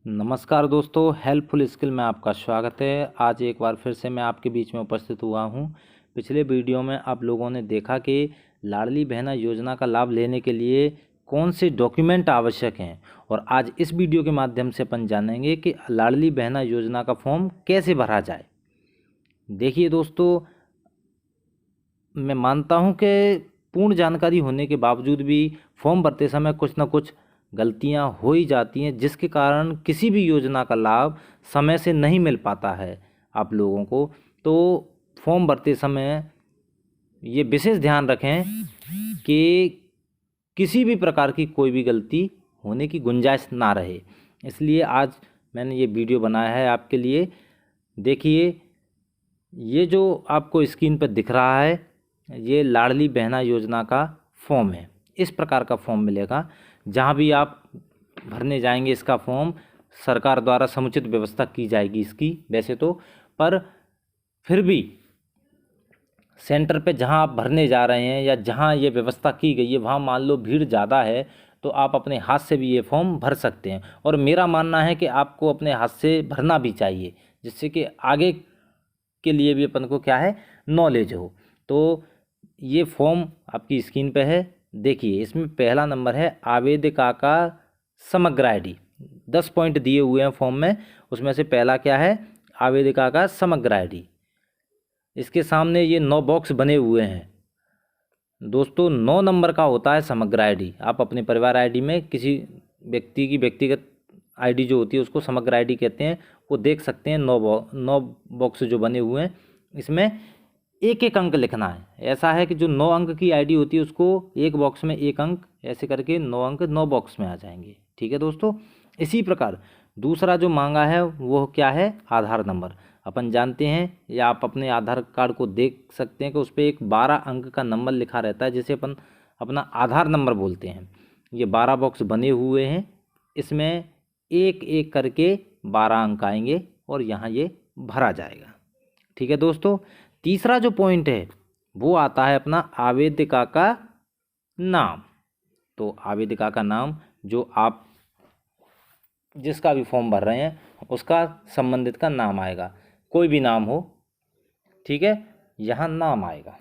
नमस्कार दोस्तों, helpful skill में आपका स्वागत है। आज एक बार फिर से मैं आपके बीच में उपस्थित हुआ हूं। पिछले वीडियो में आप लोगों ने देखा कि लाडली बहना योजना का लाभ लेने के लिए कौन से डॉक्यूमेंट आवश्यक हैं, और आज इस वीडियो के माध्यम से अपन जानेंगे कि लाडली बहना योजना का फॉर्म कैसे भरा जाए। देखिए दोस्तों, मैं मानता हूं कि पूर्ण जानकारी होने के बावजूद भी फॉर्म भरते समय कुछ ना कुछ गलतियां हो ही जाती हैं, जिसके कारण किसी भी योजना का लाभ समय से नहीं मिल पाता है आप लोगों को। तो फॉर्म भरते समय ये विशेष ध्यान रखें कि किसी भी प्रकार की कोई भी गलती होने की गुंजाइश ना रहे। इसलिए आज मैंने ये वीडियो बनाया है आपके लिए। देखिए, ये जो आपको स्क्रीन पर दिख रहा है, ये लाडली बहना योजना का फॉर्म है। इस प्रकार का फॉर्म मिलेगा। जहाँ भी आप भरने जाएंगे इसका फॉर्म, सरकार द्वारा समुचित व्यवस्था की जाएगी इसकी वैसे तो, पर फिर भी सेंटर पे जहाँ आप भरने जा रहे हैं या जहाँ ये व्यवस्था की गई है, वहाँ मान लो भीड़ ज़्यादा है तो आप अपने हाथ से भी ये फॉर्म भर सकते हैं। और मेरा मानना है कि आपको अपने हाथ से भरना भी चाहिए, जिससे कि आगे के लिए भी अपन को क्या है, नॉलेज हो। तो ये फॉर्म आपकी स्क्रीन पे है। देखिए, इसमें पहला नंबर है आवेदिका का समग्र आईडी। 10 पॉइंट दिए हुए हैं फॉर्म में, उसमें से पहला क्या है, आवेदिका का समग्र आईडी। इसके सामने ये 9 बॉक्स बने हुए हैं दोस्तों। 9 नंबर का होता है समग्र आईडी। आप अपने परिवार आईडी में किसी व्यक्ति की व्यक्तिगत आईडी जो होती है उसको समग्र आईडी कहते हैं। वो देख सकते हैं 9 बॉक्स जो बने हुए हैं, इसमें एक एक अंक लिखना है। ऐसा है कि जो 9 अंक की आईडी होती है उसको एक बॉक्स में एक अंक, ऐसे करके 9 अंक 9 बॉक्स में आ जाएंगे। ठीक है दोस्तों। इसी प्रकार दूसरा जो मांगा है वो क्या है, आधार नंबर। अपन जानते हैं, या आप अपने आधार कार्ड को देख सकते हैं कि उस पर एक 12 अंक का नंबर लिखा रहता है, जिसे अपन अपना आधार नंबर बोलते हैं। ये 12 बॉक्स बने हुए हैं, इसमें एक एक करके 12 अंक आएंगे और यहाँ ये भरा जाएगा। ठीक है दोस्तों। तीसरा जो पॉइंट है वो आता है अपना आवेदिका का नाम। तो आवेदिका का नाम, जो आप जिसका भी फॉर्म भर रहे हैं उसका संबंधित का नाम आएगा, कोई भी नाम हो। ठीक है, यहाँ नाम आएगा।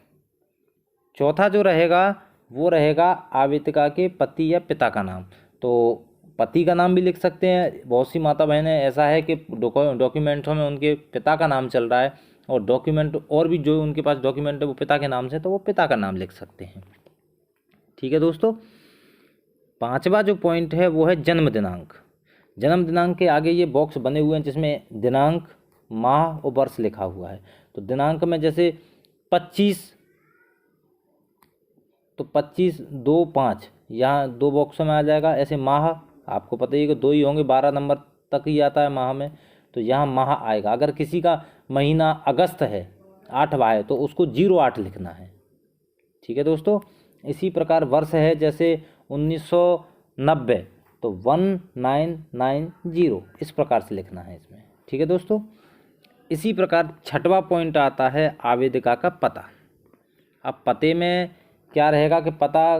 चौथा जो रहेगा वो रहेगा आवेदिका के पति या पिता का नाम। तो पति का नाम भी लिख सकते हैं। बहुत सी माता बहनें ऐसा है कि डॉक्यूमेंटों में उनके पिता का नाम चल रहा है, और डॉक्यूमेंट और भी जो उनके पास डॉक्यूमेंट है वो पिता के नाम से, तो वो पिता का नाम लिख सकते हैं। ठीक है दोस्तों। पांचवा जो पॉइंट है वो है जन्म दिनांक। जन्म दिनांक के आगे ये बॉक्स बने हुए हैं जिसमें दिनांक, माह और वर्ष लिखा हुआ है। तो दिनांक में जैसे 25, तो 25/2/5 यहाँ 2 बॉक्सों में आ जाएगा। ऐसे माह आपको पता ही है कि 2 ही होंगे, 12 नंबर तक ही आता है माह में, तो यहाँ माह आएगा। अगर किसी का महीना अगस्त है, 8वां है, तो उसको 08 लिखना है। ठीक है दोस्तों। इसी प्रकार वर्ष है जैसे 1990, तो 1990 इस प्रकार से लिखना है इसमें। ठीक है दोस्तों। इसी प्रकार छठवां पॉइंट आता है आवेदिका का पता। अब पते में क्या रहेगा कि पता,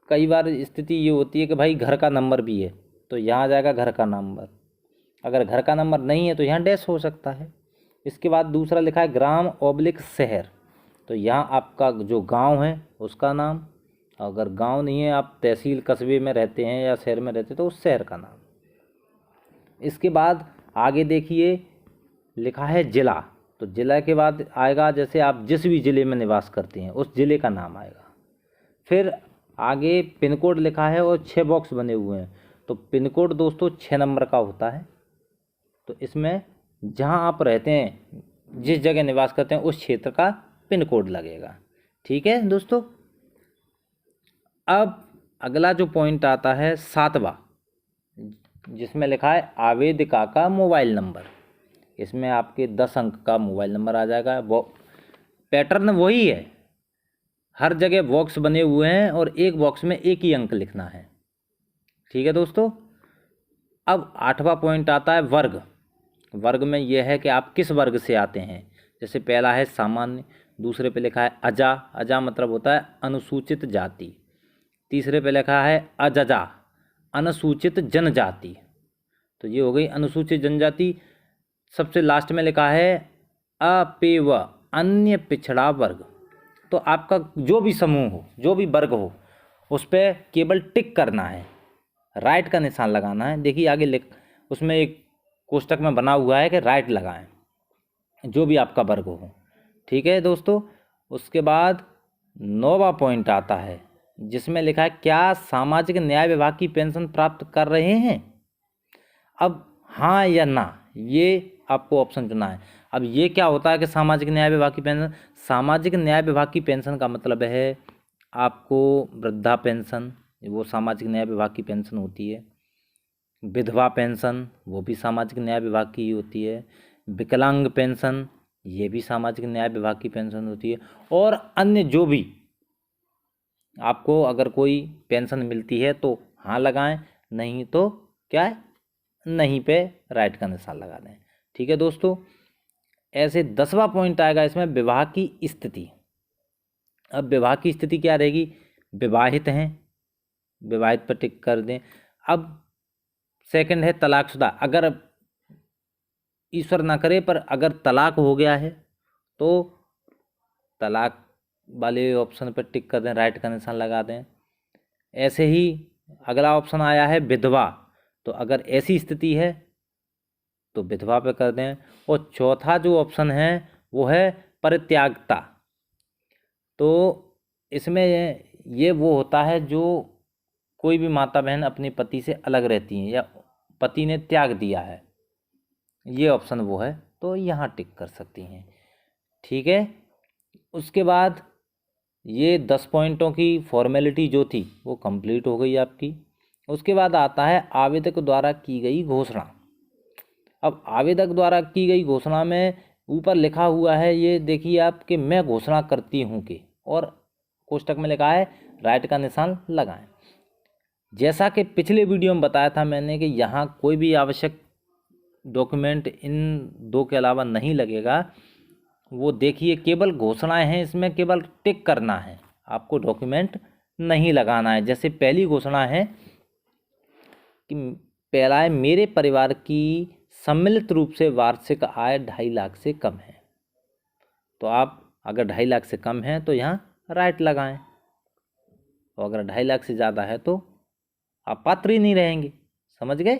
कई बार स्थिति ये होती है कि भाई घर का नंबर भी है, तो यहाँ आ जाएगा घर का नंबर। अगर घर का नंबर नहीं है तो यहाँ डैश हो सकता है। इसके बाद दूसरा लिखा है ग्राम/शहर। तो यहाँ आपका जो गांव है उसका नाम, अगर गांव नहीं है, आप तहसील कस्बे में रहते हैं या शहर में रहते हैं, तो उस शहर का नाम। इसके बाद आगे देखिए लिखा है जिला। तो जिला के बाद आएगा, जैसे आप जिस भी ज़िले में निवास करते हैं उस ज़िले का नाम आएगा। फिर आगे पिन कोड लिखा है और 6 बॉक्स बने हुए हैं। तो पिन कोड दोस्तों 6 नंबर का होता है। तो इसमें जहां आप रहते हैं, जिस जगह निवास करते हैं, उस क्षेत्र का पिन कोड लगेगा। ठीक है दोस्तों। अब अगला जो पॉइंट आता है 7वां, जिसमें लिखा है आवेदिका का मोबाइल नंबर। इसमें आपके 10 अंक का मोबाइल नंबर आ जाएगा। वो पैटर्न वही है, हर जगह बॉक्स बने हुए हैं और एक बॉक्स में एक ही अंक लिखना है। ठीक है दोस्तों। अब 8वां पॉइंट आता है वर्ग। वर्ग में यह है कि आप किस वर्ग से आते हैं। जैसे पहला है सामान्य, दूसरे पे लिखा है अजा। अजा मतलब होता है अनुसूचित जाति। तीसरे पे लिखा है अजजा, अनुसूचित जनजाति। तो ये हो गई अनुसूचित जनजाति। सबसे लास्ट में लिखा है अपेव अन्य पिछड़ा वर्ग। तो आपका जो भी समूह हो, जो भी वर्ग हो, उस पर केवल टिक करना है, राइट का निशान लगाना है। देखिए आगे उसमें एक कोष्टक में बना हुआ है कि राइट लगाएं, जो भी आपका वर्ग हो। ठीक है दोस्तों। उसके बाद 9वां पॉइंट आता है जिसमें लिखा है क्या सामाजिक न्याय विभाग की पेंशन प्राप्त कर रहे हैं। अब हाँ या ना, ये आपको ऑप्शन चुना है। अब ये क्या होता है कि सामाजिक न्याय विभाग की पेंशन? सामाजिक न्याय विभाग की पेंशन का मतलब है आपको वृद्धा पेंशन, वो सामाजिक न्याय विभाग की पेंशन होती है। विधवा पेंशन, वो भी सामाजिक न्याय विभाग की ही होती है। विकलांग पेंशन, ये भी सामाजिक न्याय विभाग की पेंशन होती है। और अन्य जो भी आपको अगर कोई पेंशन मिलती है तो हाँ लगाएं, नहीं तो क्या है, नहीं पे राइट का निशान लगा दें। ठीक है दोस्तों। ऐसे 10वां पॉइंट आएगा इसमें विवाह की स्थिति। अब विवाह की स्थिति क्या रहेगी? विवाहित हैं, विवाहित पर टिक कर दें। अब सेकंड है तलाकशुदा। अगर ईश्वर ना करे पर अगर तलाक हो गया है तो तलाक वाले ऑप्शन पर टिक कर दें, राइट का निशान लगा दें। ऐसे ही अगला ऑप्शन आया है विधवा। तो अगर ऐसी स्थिति है तो विधवा पे कर दें। और चौथा जो ऑप्शन है वो है परित्यागता। तो इसमें ये वो होता है जो कोई भी माता बहन अपने पति से अलग रहती हैं या पति ने त्याग दिया है, ये ऑप्शन वो है, तो यहाँ टिक कर सकती हैं। ठीक है। उसके बाद ये 10 पॉइंटों की फॉर्मेलिटी जो थी वो कंप्लीट हो गई आपकी। उसके बाद आता है आवेदक द्वारा की गई घोषणा। अब आवेदक द्वारा की गई घोषणा में ऊपर लिखा हुआ है, ये देखिए आप, कि मैं घोषणा करती हूँ कि, और कोष्टक में लिखा है राइट का निशान लगाएं। जैसा कि पिछले वीडियो में बताया था मैंने कि यहाँ कोई भी आवश्यक डॉक्यूमेंट इन दो के अलावा नहीं लगेगा। वो देखिए केवल घोषणाएं हैं, इसमें केवल टिक करना है, आपको डॉक्यूमेंट नहीं लगाना है। जैसे पहली घोषणा है कि पहला है मेरे परिवार की सम्मिलित रूप से वार्षिक आय 2.5 लाख से कम है। तो आप अगर 2.5 लाख से कम है तो यहाँ राइट लगाएं, और अगर 2.5 लाख से ज़्यादा है तो आप पात्र ही नहीं रहेंगे। समझ गए?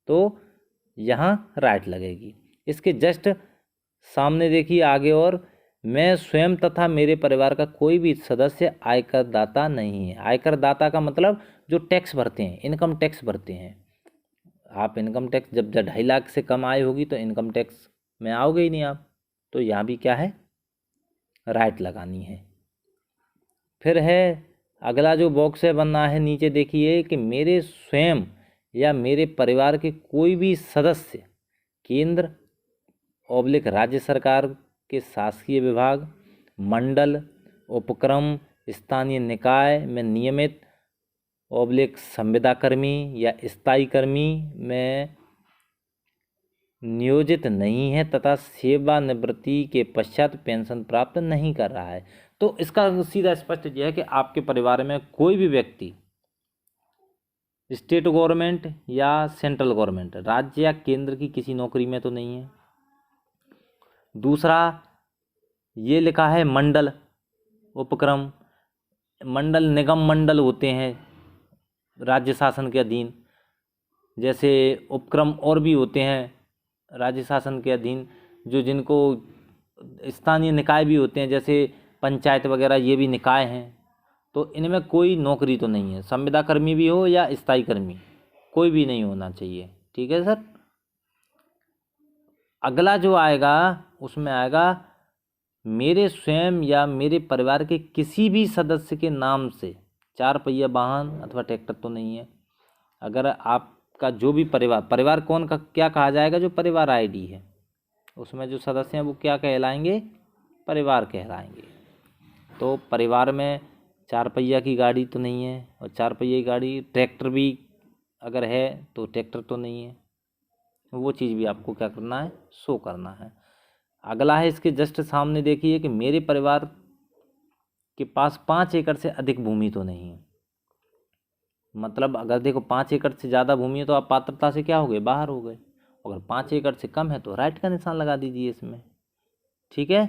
तो यहाँ राइट लगेगी। इसके जस्ट सामने देखिए आगे, और मैं स्वयं तथा मेरे परिवार का कोई भी सदस्य आयकर दाता नहीं है। आयकर दाता का मतलब जो टैक्स भरते हैं, इनकम टैक्स भरते हैं। आप इनकम टैक्स जब 2.5 लाख से कम आय होगी तो इनकम टैक्स में आओगे ही नहीं आप। तो यहाँ भी क्या है, राइट लगानी है। फिर है अगला जो बॉक्स है बनना है, नीचे देखिए कि मेरे स्वयं या मेरे परिवार के कोई भी सदस्य केंद्र / राज्य सरकार के शासकीय विभाग, मंडल, उपक्रम, स्थानीय निकाय में नियमित / संविदा कर्मी या स्थायी कर्मी में नियोजित नहीं है तथा सेवानिवृत्ति के पश्चात पेंशन प्राप्त नहीं कर रहा है। तो इसका सीधा स्पष्ट यह है कि आपके परिवार में कोई भी व्यक्ति स्टेट गवर्नमेंट या सेंट्रल गवर्नमेंट, राज्य या केंद्र की किसी नौकरी में तो नहीं है। दूसरा ये लिखा है मंडल, उपक्रम, मंडल निगम मंडल होते हैं राज्य शासन के अधीन, जैसे उपक्रम और भी होते हैं राज्य शासन के अधीन, जो जिनको स्थानीय निकाय भी होते हैं जैसे पंचायत वगैरह, ये भी निकाय हैं। तो इनमें कोई नौकरी तो नहीं है, संविदा कर्मी भी हो या स्थायी कर्मी, कोई भी नहीं होना चाहिए। ठीक है सर। अगला जो आएगा उसमें आएगा मेरे स्वयं या मेरे परिवार के किसी भी सदस्य के नाम से 4 पहिया वाहन अथवा ट्रैक्टर तो नहीं है। अगर आपका जो भी परिवार कौन का क्या कहा जाएगा, जो परिवार आईडी है उसमें जो सदस्य हैं वो क्या कहलाएंगे, परिवार कहलाएंगे। तो परिवार में 4 पहिया की गाड़ी तो नहीं है, और 4 पहिया की गाड़ी ट्रैक्टर भी अगर है तो ट्रैक्टर तो नहीं है। वो चीज़ भी आपको क्या करना है, शो करना है। अगला है इसके जस्ट सामने देखिए कि मेरे परिवार के पास 5 एकड़ से अधिक भूमि तो नहीं है। मतलब अगर देखो 5 एकड़ से ज़्यादा भूमि है तो आप पात्रता से क्या हो गए, बाहर हो गए। अगर 5 एकड़ से कम है तो राइट का निशान लगा दीजिए इसमें, ठीक है।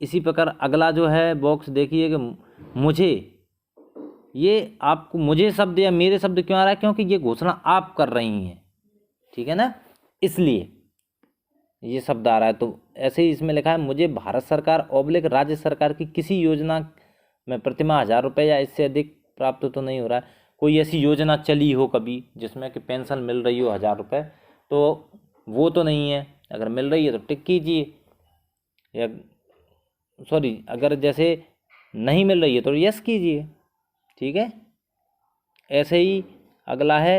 इसी प्रकार अगला जो है बॉक्स देखिए कि मुझे, ये आपको मुझे शब्द या मेरे शब्द क्यों आ रहा है, क्योंकि ये घोषणा आप कर रही हैं, ठीक है ना, इसलिए ये शब्द आ रहा है। तो ऐसे ही इसमें लिखा है मुझे भारत सरकार ऑब्लिक राज्य सरकार की किसी योजना में प्रतिमाह 1000 रुपये या इससे अधिक प्राप्त तो नहीं हो रहा है। कोई ऐसी योजना चली हो कभी जिसमें कि पेंशन मिल रही हो 1000 रुपये, तो वो तो नहीं है। अगर मिल रही है तो टिक कीजिए, या सॉरी अगर जैसे नहीं मिल रही है तो यस कीजिए, ठीक है। ऐसे ही अगला है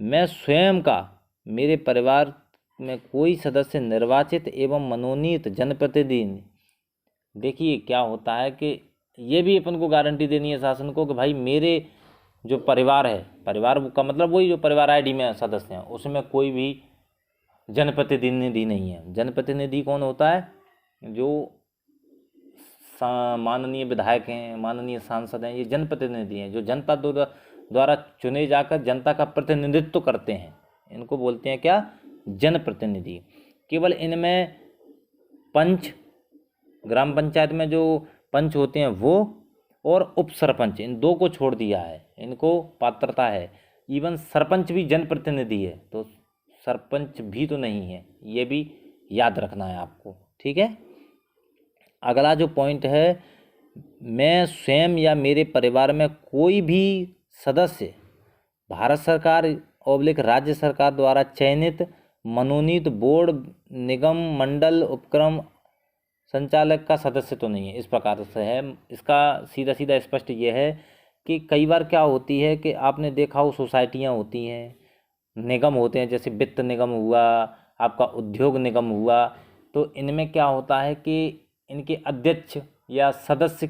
मैं स्वयं का मेरे परिवार में कोई सदस्य निर्वाचित एवं मनोनीत जनप्रतिनिधि। देखिए क्या होता है कि ये भी अपन को गारंटी देनी है शासन को कि भाई मेरे जो परिवार है, परिवार का मतलब वही जो परिवार आईडी में सदस्य हैं, उसमें कोई भी जनप्रतिनिधि नहीं है। जनप्रतिनिधि कौन होता है, जो माननीय विधायक हैं, माननीय सांसद हैं, ये जनप्रतिनिधि हैं, जो जनता द्वारा चुने जाकर जनता का प्रतिनिधित्व करते हैं। इनको बोलते हैं क्या, जनप्रतिनिधि। केवल इनमें पंच, ग्राम पंचायत में जो पंच होते हैं वो, और उप सरपंच, इन दो को छोड़ दिया है, इनको पात्रता है। इवन सरपंच भी जनप्रतिनिधि है, तो सरपंच भी तो नहीं है, ये भी याद रखना है आपको, ठीक है। अगला जो पॉइंट है, मैं स्वयं या मेरे परिवार में कोई भी सदस्य भारत सरकार ऑब्लिक राज्य सरकार द्वारा चयनित मनोनीत बोर्ड, निगम, मंडल, उपक्रम संचालक का सदस्य तो नहीं है। इस प्रकार से है, इसका सीधा सीधा स्पष्ट ये है कि कई बार क्या होती है कि आपने देखा हो सोसाइटियाँ होती हैं, निगम होते हैं, जैसे वित्त निगम हुआ, आपका उद्योग निगम हुआ, तो इनमें क्या होता है कि इनके अध्यक्ष या सदस्य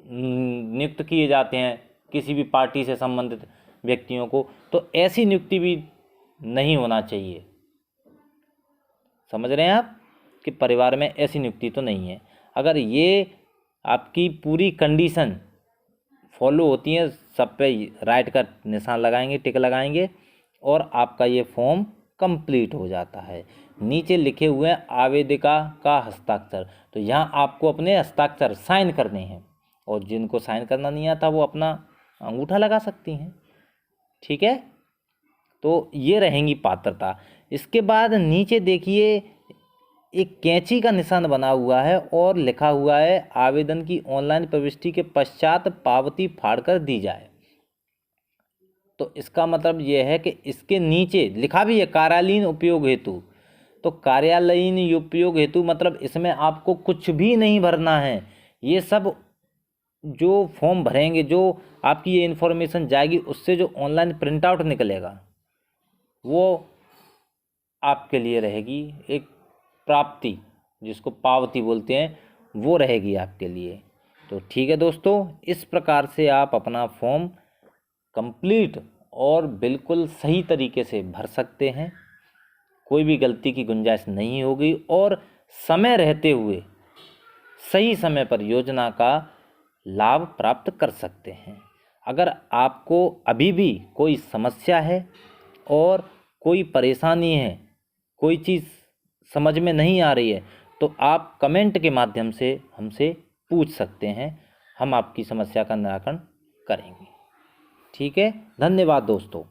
नियुक्त किए जाते हैं किसी भी पार्टी से संबंधित व्यक्तियों को, तो ऐसी नियुक्ति भी नहीं होना चाहिए। समझ रहे हैं आप कि परिवार में ऐसी नियुक्ति तो नहीं है। अगर ये आपकी पूरी कंडीशन फॉलो होती है, सब पे राइट का निशान लगाएंगे, टिक लगाएंगे, और आपका ये फॉर्म कंप्लीट हो जाता है। नीचे लिखे हुए हैं आवेदिका का हस्ताक्षर, तो यहाँ आपको अपने हस्ताक्षर साइन करने हैं, और जिनको साइन करना नहीं आता वो अपना अंगूठा लगा सकती हैं, ठीक है। तो ये रहेंगी पात्रता। इसके बाद नीचे देखिए एक कैंची का निशान बना हुआ है और लिखा हुआ है आवेदन की ऑनलाइन प्रविष्टि के पश्चात पावती फाड़कर दी जाए। तो इसका मतलब ये है कि इसके नीचे लिखा भी है कार्यालयीन उपयोग हेतु, तो कार्यालयीन उपयोग हेतु मतलब इसमें आपको कुछ भी नहीं भरना है। ये सब जो फॉर्म भरेंगे, जो आपकी ये इन्फॉर्मेशन जाएगी, उससे जो ऑनलाइन प्रिंट आउट निकलेगा वो आपके लिए रहेगी एक प्राप्ति, जिसको पावती बोलते हैं, वो रहेगी आपके लिए। तो ठीक है दोस्तों, इस प्रकार से आप अपना फॉर्म कंप्लीट और बिल्कुल सही तरीके से भर सकते हैं, कोई भी गलती की गुंजाइश नहीं होगी, और समय रहते हुए सही समय पर योजना का लाभ प्राप्त कर सकते हैं। अगर आपको अभी भी कोई समस्या है और कोई परेशानी है, कोई चीज़ समझ में नहीं आ रही है, तो आप कमेंट के माध्यम से हमसे पूछ सकते हैं, हम आपकी समस्या का निराकरण करेंगे। ठीक है, धन्यवाद दोस्तों।